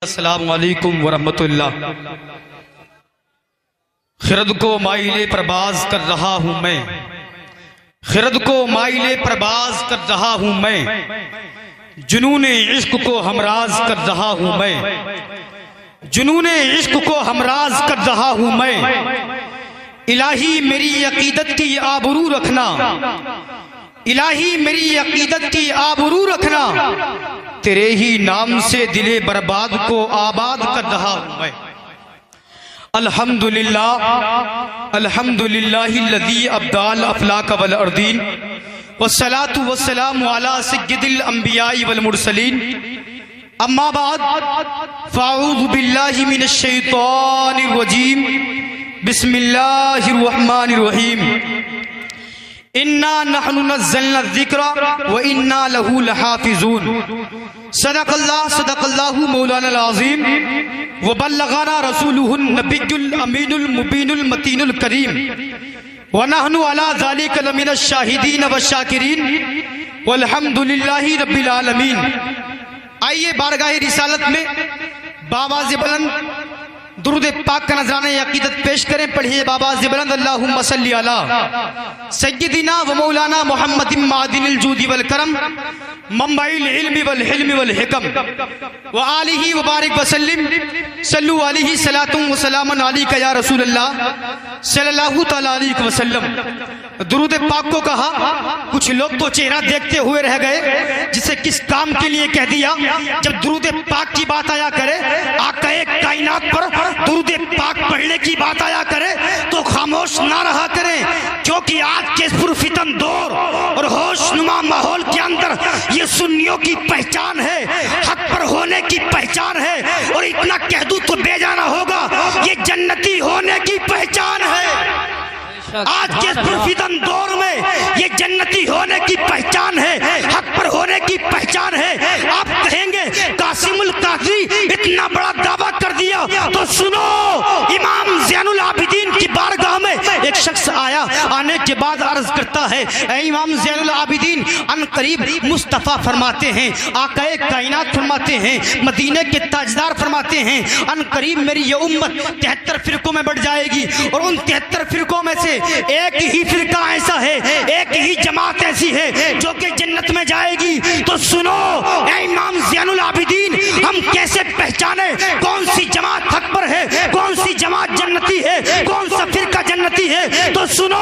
السلام علیکم ورحمۃ اللہ۔ خرد کو مائل پرواز کر رہا ہوں میں، خرد کو مائل پرواز کر رہا ہوں میں، جنون عشق کو ہمراز کر رہا ہوں میں، جنون عشق کو ہمراز کر رہا ہوں میں۔ الہی میری عقیدت کی آبرو رکھنا، الہی میری عقیدت کی آبرو رکھنا، تیرے ہی نام سے دل برباد کو آباد کر رہا ہوں میں۔ الحمدللہ الحمدللہ الذی ابدع الافلاک والارضین والصلاة والسلام علی سید الانبیاء والمرسلین، اما بعد فاعوذ باللہ من الشیطان الرجیم، بسم اللہ الرحمن الرحیم۔ انا نحن نزلنا الذکر وانا له لحافظون۔ صدق اللہ مولانا العظیم، وبلغنا رسولہ النبی الامین المبین المتین الکریم، ونحن علی ذلک لمن الشاہدین والشاکرین، والحمد للہ رب العالمین۔ آئیے بارگاہ رسالت میں بآواز بلند درود پاک کا نذرانہ عقیدت پیش کریں۔ پڑھیے بآواز بلند، اللہم صلی علی سیدنا و مولانا محمد معدن الجود والکرم، منبع العلم والحلم والحکم، وآلہ وبارک وسلم، صلو علیہ صلاۃ و سلام علیک یا رسول اللہ صلی اللہ تعالی علیہ وسلم۔ درود پاک کو کہا، کچھ لوگ تو چہرہ دیکھتے ہوئے رہ گئے، جسے کس کام کے لیے کہہ دیا۔ جب درود پاک کی بات آیا کرے، آقا کائنات پر درود پاک پڑھنے کی بات آیا کرے تو خاموش نہ رہا کریں، کیونکہ آج کے پرفتن دور اور ہوش نما ماحول کے اندر یہ سنیوں کی پہچان ہے، حق پر ہونے کی پہچان ہے، اور اتنا کہہ دوں تو بے جانا ہوگا، یہ جنتی ہونے کی پہچان ہے۔ آج کے پرفتن دور میں یہ جنتی ہونے کی پہچان ہے، حق پر ہونے کی پہچان ہے۔ آپ کہیں گے قاسم القادری اتنا بڑا دعویٰ کر دیا، تو سنو، امام زین العابدین کی بارگاہ میں ایک شخص آیا، آنے کے بعد عرض کرتا ہے، اے امام زین العابدین، ان قریب مصطفیٰ فرماتے ہیں، آقا کائنات فرماتے ہیں، مدینے کے تاجدار فرماتے ہیں، ان قریب میری یہ امت 73 فرقوں میں بڑھ جائے گی، اور ان 73 فرقوں میں سے ایک ہی فرقہ ایسا ہے، ایک ہی جماعت ایسی ہے جو کہ جنت میں جائے گی۔ تو سنو اے امام زین العابدین، ہم کیسے پہچانے کون سی جماعت حق پر ہے، کون سی جماعت جنتی ہے، کون سا فرقہ جنتی ہے؟ تو سنو،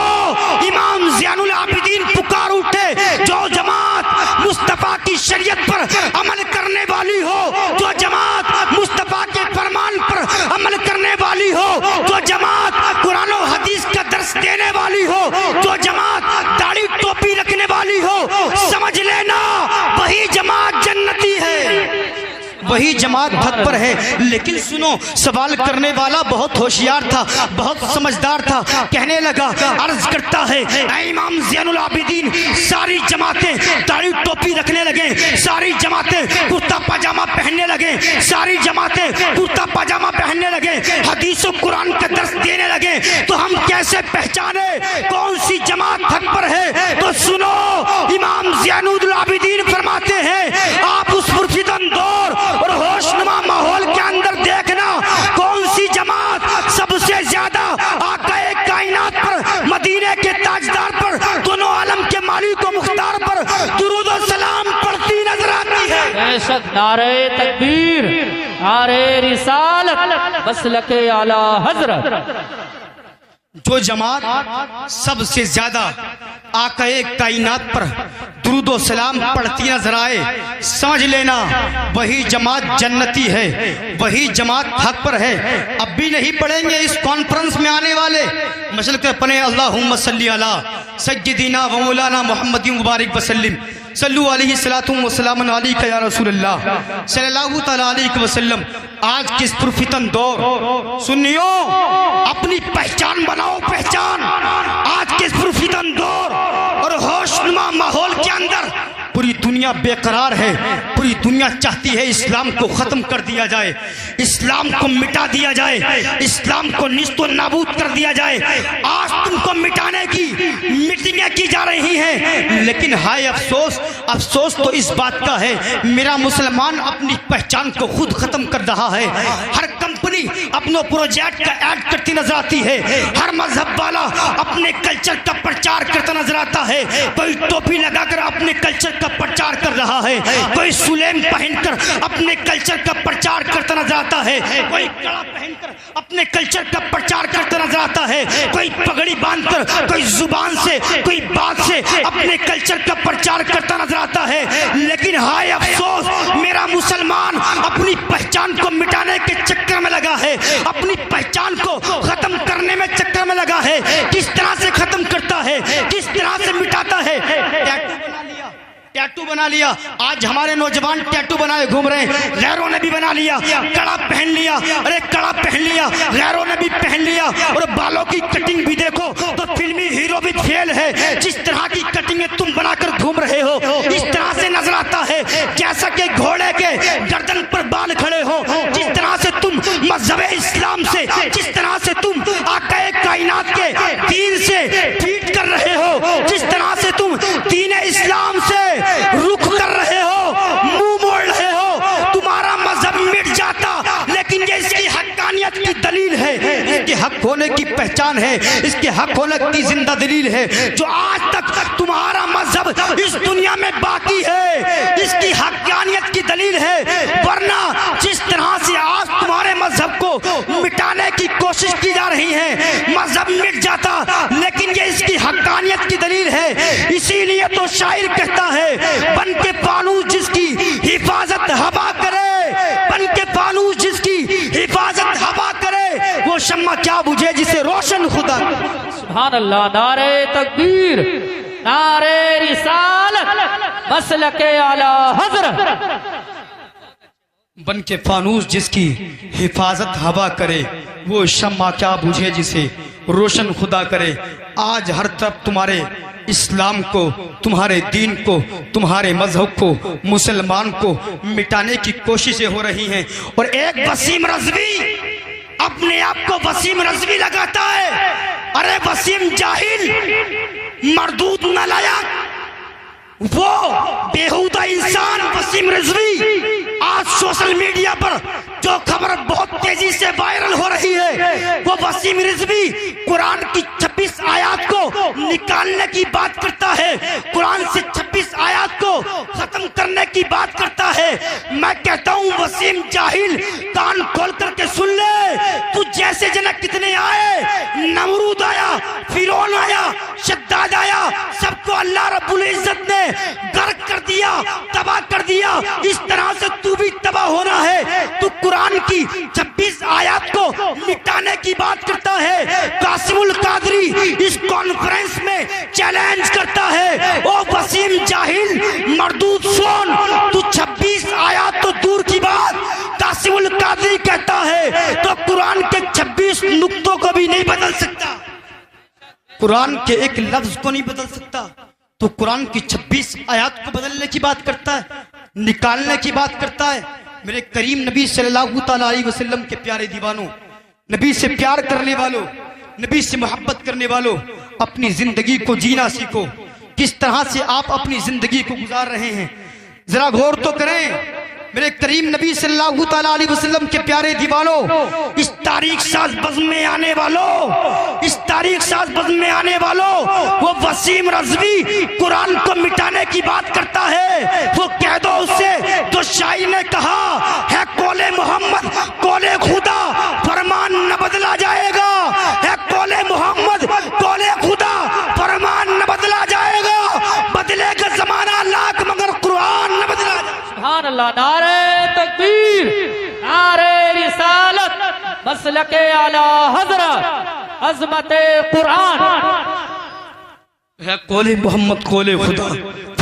امام زین العابدین پکار اٹھے، جو جماعت مصطفیٰ کی شریعت پر عمل کرنے والی ہو، جو جماعت مصطفیٰ کے فرمان پر عمل کرنے والی ہو، جو جماعت قرآن و حدیث کا درس دینے والی ہو، جو جماعت داڑھی ٹوپی رکھنے والی ہو، سمجھ لینا وہی جماعت جنتی ہے، وہی جماعت حق پر ہے۔ لیکن سنو، سوال کرنے والا بہت ہوشیار تھا، بہت سمجھدار تھا، کہنے لگا، عرض کرتا ہے، اے امام زین العابدین، ساری جماعتیں داڑھی ٹوپی رکھنے لگیں، ساری جماعتیں کرتا پاجامہ پہننے لگیں، ساری جماعتیں کرتا پاجامہ پہننے لگیں، حدیث و قرآن کا درس دینے لگیں، تو ہم کیسے پہچانے کون سی جماعت حق پر ہے؟ تو سنو، امام زین العابدین فرماتے ہیں، آپ اس پرفتن دور اور ہوشنما ماحول کے اندر دیکھنا کون سی جماعت سب سے زیادہ آقا کائنات پر، مدینے کے تاجدار پر، دونوں عالم کے مالک و مختار پر درود و سلام پڑھتی نظر آتی ہے۔ بے شک نعرہ تکبیر، نعرہ رسالت، مسلک اعلی حضرت۔ جو جماعت سب سے زیادہ آقا کائنات پر درود و سلام پڑھتی نظر آئے، سمجھ لینا وہی جماعت جنتی ہے، وہی جماعت حق پر ہے۔ اب بھی نہیں پڑھیں گے اس کانفرنس میں آنے والے، مشل کے پڑھیں، اللہم صلی علی سیدنا و مولانا محمد مبارک وسلم، صلو علیہ صلاۃ و سلام علیک یا رسول اللہ صلی اللہ تعالی علیہ وسلم۔ آج کس پرفتن دور، سنیو اپنی پہچان بناؤ، پہچان۔ آج کس پرفتن دور اور ہوشنما ماحول کے اندر پوری دنیا دنیا بے قرار ہے، پوری دنیا چاہتی ہے اسلام کو ختم کر دیا جائے، اسلام کو مٹا دیا جائے، اسلام کو نیست و نابود کر دیا جائے۔ آج تم کو مٹانے کی میٹنگیں کی جا رہی ہیں، لیکن ہائے افسوس، افسوس تو اس بات کا ہے میرا مسلمان اپنی پہچان کو خود ختم کر رہا ہے۔ ہر کمپنی اپنا پروجیکٹ کا ایڈ کرتی نظر آتی ہے، ہر مذہب والا اپنے کلچر کا پرچار کرتا نظر آتا ہے، کوئی ٹوپی لگا کر اپنے کلچر کا پرچار کر رہا ہے، کوئی سلیم پہن کر اپنے کلچر کا پرچار کرتا نظر آتا ہے، کوئی کڑا پہن کر اپنے کلچر کا پرچار کرتا نظر آتا ہے، کوئی پگڑی باندھ کر، کوئی زبان سے، کوئی بات سے اپنے کلچر کا پرچار کرتا نظر آتا ہے۔ لیکن ہائے افسوس، میرا مسلمان اپنی پہچان کو مٹانے کے چکر میں لگا ہے، اپنی پہچان کو ختم کرنے میں چکر میں لگا ہے۔ کس طرح سے ختم کرتا ہے، کس طرح سے مٹاتا ہے؟ ٹیٹو بنا لیا، آج ہمارے نوجوان ٹیٹو بنائے گھوم رہے ہیں، غیروں نے بھی بنا لیا، کڑا پہن لیا، ارے کڑا پہن لیا، غیروں نے بھی پہن لیا، اور بالوں کی کٹنگ بھی دیکھو تو فلمی ہیرو بھی فیل ہے۔ جس طرح کی کٹنگیں تم بنا کر گھوم رہے ہو اس طرح سے نظر آتا ہے جیسا کہ گھوڑے کے گردن پر بال کھڑے ہو۔ جس طرح سے تم مذہب اسلام سے، جس طرح سے تم آقا کائنات کے دین سے ٹویٹ کر رہے ہو، جس طرح سے تم دین اسلام سے رخ کر رہے ہو، منہ موڑ رہے ہو، تمہارا مذہب مٹ جاتا، لیکن یہ اس کی حقانیت کی دلیل ہے، اس کے حق ہونے کی پہچان ہے، اس کے حق ہونے کی زندہ دلیل ہے، جو آج تک تمہارا مذہب اس دنیا میں باقی ہے، اس کی حقانیت کی دلیل ہے۔ ورنہ جس طرح سے آج تمہارے مذہب کو مٹانے کی کوشش کی جا رہی ہے، مذہب مٹ جاتا، لیکن یہ اس کی حقانیت کی دلیل ہے۔ اسی لیے تو شاعر کہتا ہے، بن کے فانوس جس کی حفاظت ہوا کرے، بن کے فانوس جس کی حفاظت ہوا کرے، وہ شمع کیا بجھے جسے روشن خدا۔ سبحان اللہ، نعرہ تکبیر، نعرہ رسالت، مسلک اعلی حضرت۔ بن کے فانوس جس کی حفاظت ہوا کرے، وہ شمع کیا بجھے جسے روشن خدا کرے۔ آج ہر طرف تمہارے اسلام کو، تمہارے دین کو، تمہارے مذہب کو، مسلمان کو مٹانے کی کوششیں ہو رہی ہیں، اور ایک وسیم رضوی اپنے آپ کو وسیم رضوی لگاتا ہے۔ ارے وسیم جاہل، مردود نالائق، وہ بیہودہ انسان وسیم رضوی آج سوشل میڈیا پر جو خبر بہت تیزی سے وائرل ہو رہی ہے، وہ وسیم رضوی قرآن کی 26 آیات کو نکالنے کی بات کرتا ہے، قرآن سے 26 آیات کو ختم کرنے کی بات کرتا ہے۔ میں کہتا ہوں وسیم جاہل، کان کھول کر کے سن لے، تو جیسے جنک کتنے آئے، نمرود آیا، فرعون آیا، شداد آیا، سب کو اللہ رب العزت نے غرق کر دیا، تباہ کر دیا۔ اس طرح سے تو بھی تباہ ہونا ہے۔ تو قرآن کی 26 آیات کو مٹانے کی بات کرتا ہے۔ قاسم القادری اس کانفرنس میں چیلنج کرتا ہے، او وسیم جاہل مردود سن، تو 26 آیات تو دور کی بات، قاسم القادری کہتا ہے تو قرآن کے 26 نقطوں کو بھی نہیں بدل سکتا، قرآن کے ایک لفظ کو نہیں بدل سکتا، تو قرآن کی 26 آیات کو بدلنے کی بات کرتا ہے، نکالنے کی بات کرتا ہے۔ میرے کریم نبی صلی اللہ تعالیٰ علیہ وسلم کے پیارے دیوانوں، نبی سے پیار کرنے والوں، نبی سے محبت کرنے والوں، اپنی زندگی کو جینا سیکھو۔ کس طرح سے آپ اپنی زندگی کو گزار رہے ہیں ذرا غور تو کریں۔ میرے کریم نبی صلی اللہ تعالیٰ علیہ وسلم کے پیارے دیوانوں، اس تاریخ ساز بزم میں آنے والوں، اس تاریخ ساز بزم میں آنے والوں، وہ وسیم رضوی قرآن کو مٹانے کی بات کرتا ہے۔ وہ کہہ دو اس سے جو شاعر نے کہا ہے، قول محمد قول خدا، فرمان نہ بدلا جائے گا، ہے قول محمد قول خدا، فرمان نہ بدلا جائے گا، بدلے گا زمانہ لاکھ مگر قرآن نہ بدلا جائے گا۔ سبحان اللہ، نعرہ تکبیر، نعرہ رسالت، مسلک اعلی حضرت، عظمت قرآن۔ ہے قول محمد قول خدا،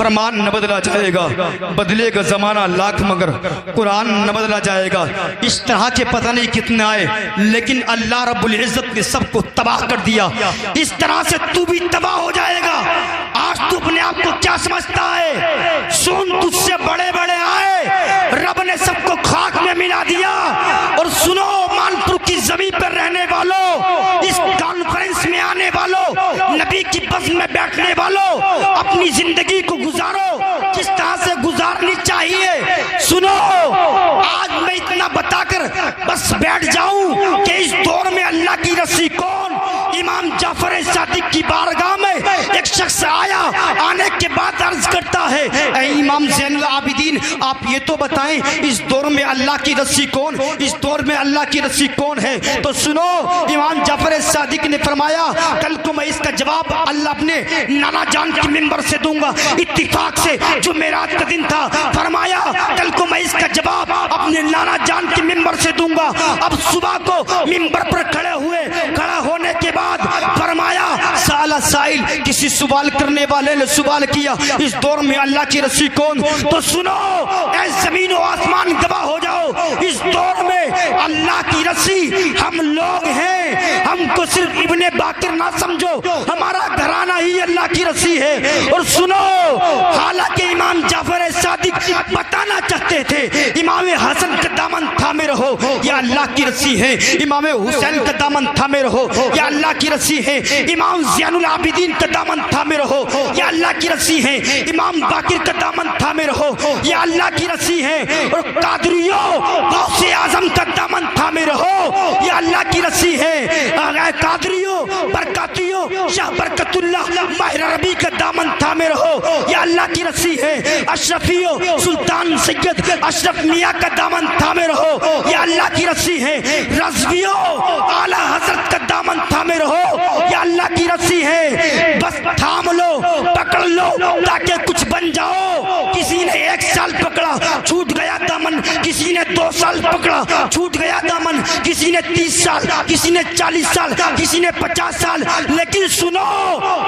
فرمان نہ بدلا جائے گا، بدلے گا زمانہ لاکھ مگر قرآن نہ بدلا جائے گا۔ اس طرح کے پتہ نہیں کتنے آئے، لیکن اللہ رب العزت نے سب کو تباہ کر دیا۔ اس طرح سے تو بھی تباہ ہو جائے گا۔ آج تو اپنے آپ کو کیا سمجھتا ہے؟ سن، تجھ سے بڑے بڑے آئے، رب نے سب کو خاک میں ملا دیا۔ اور سنو مانپور کی زمین پر رہنے والوں، اس کانفرنس میں آنے والوں، نبی کی بزم میں بیٹھنے والوں، اپنی زندگی کو گزارو کس طرح سے گزارنی چاہیے۔ سنو، آج میں اتنا بتا کر بس بیٹھ جاؤں کہ اس دور میں اللہ کی رسی کون؟ امام جعفر صادق کی بارگاہ میں ایک شخص آیا، آنے کے بعد عرض کرتا ہے، اے امام زین العابدین، آپ یہ تو بتائیں اس دور میں اللہ کی رسی کون؟ اس دور میں اللہ کی رسی کون ہے؟ تو سنو، امام جعفر صادق نے فرمایا، کل کو میں اس کا جواب اللہ اپنے نانا جان کی ممبر سے دوں گا۔ اتفاق سے جو معراج کا دن تھا، فرمایا کل کو میں اس کا جواب اپنے نانا جان کی ممبر سے دوں گا۔ اب صبح کو ممبر پر کھڑے ہوئے، کھڑا ہونے کے بعد فرمایا، سالہ سائل، کسی سوال کرنے والے نے سوال کیا، اس دور میں اللہ کی رسی کون؟ تو سنو، اے زمین و آسمان گواہ ہو جاؤ، اس دور میں اللہ کی رسی ہم لوگ ہیں۔ ہم کو صرف ابن باقر نہ سمجھو، ہمارا گھرانہ ہی اللہ کی رسی ہے۔ اور سنو، حالانکہ امام جعفر صادق بتانا چاہتے تھے امام حسن کا دامن تھامے رہو، یا اللہ کی رسی ہے، امام حسین کا دامن تھامے رہو، یا اللہ کی رسی ہے، امام زین العابدین کا دامن تھامے رہو، یا اللہ کی رسی ہے، امام باقر کا دامن تھامے رہو، یا اللہ کی رسی ہے۔ اور قادریوں، غوث اعظم کا دامن تھامے رہو، یا اللہ کی رسی ہے۔ قادریوں، برکاتیوں، شاہ برکت اللہ ماہر عربی کا دامن تھامے رہو، یا اللہ کی رسی ہے۔ اشرفیوں، سلطان سید اشرف میاں کا دامن تھامے رہو، یا اللہ کی رسی ہے۔ رضویوں، اعلیٰ حضرت کا دامن تھامے رہو، یا اللہ کی رسی ہے۔ بس تھام لو، پکڑ لو تاکہ کچھ بن جاؤ۔ کسی نے 1 سال پکڑا، چھوٹ گیا دامن، کسی نے 2 سال پکڑا، چھوٹ گیا دامن، کسی نے 30 سال، کسی نے 40 سال، کسی نے 50 سال۔ لیکن سنو،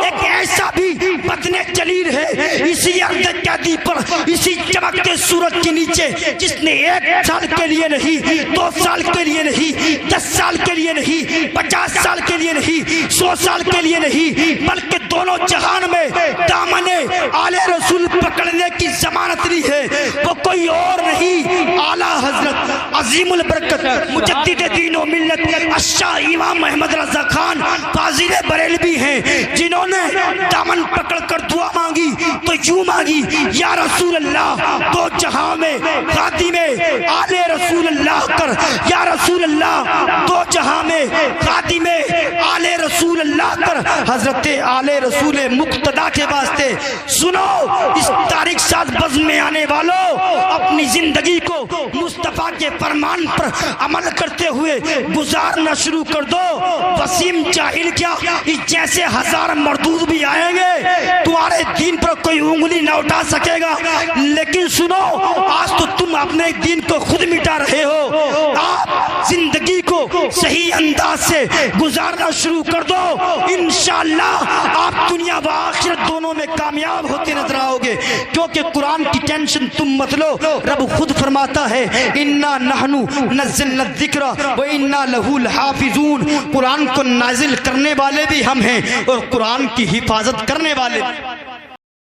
ایک ایسا بھی بدن جلیل ہے اسی ارض قیدی پر، اسی چمکتے سورج کے نیچے، جس نے 1 سال کے لیے نہیں، 2 سال کے لیے نہیں، 10 سال کے لیے نہیں، 50 سال کے لیے نہیں، 100 سال کے لیے نہیں، بلکہ دونوں جہان میں دامن آل رسول پکڑنے کی ضمانت لی ہے۔ وہ کوئی اور نہیں، اعلیٰ حضرت عظیم البرکت مجدد دین و ملت الشاہ امام احمد رضا خان فاضل بریلوی ہیں، جنہوں نے دامن پکڑ کر دعا مانگی تو یوں مانگی، یا رسول اللہ دو جہاں میں خادم آل رسول اللہ کر، یا رسول اللہ دو جہاں میں خادم آل رسول اللہ کر۔ حضرت آل رسول مقتدا کے واسطے سنو، اس تاریخ ساز بزم میں آنے والوں، اپنی زندگی کو مصطفیٰ کے فرمان پر عمل کرتے ہوئے گزارنا شروع کر دو۔ وسیم جاہل کیا، اس جیسے 1000 مردود بھی آئیں گے، تمہارے دین پر کوئی انگلی نہ اٹھا سکے گا۔ لیکن سنو، آج تو تم اپنے دین کو خود مٹا رہے ہو۔ آپ زندگی کو صحیح انداز سے گزارنا شروع کر دو، انشاءاللہ آپ دنیا و آخرت دونوں میں کامیاب ہوتے نظر آؤ گے۔ کیونکہ قرآن کی ٹینشن تم مت لو، رب خود فرماتا ہے انا نحن نزلنا الذکر و انا لہ لحافظون، قرآن کو نازل کرنے والے بھی ہم ہیں اور قرآن کی حفاظت کرنے والے بھی۔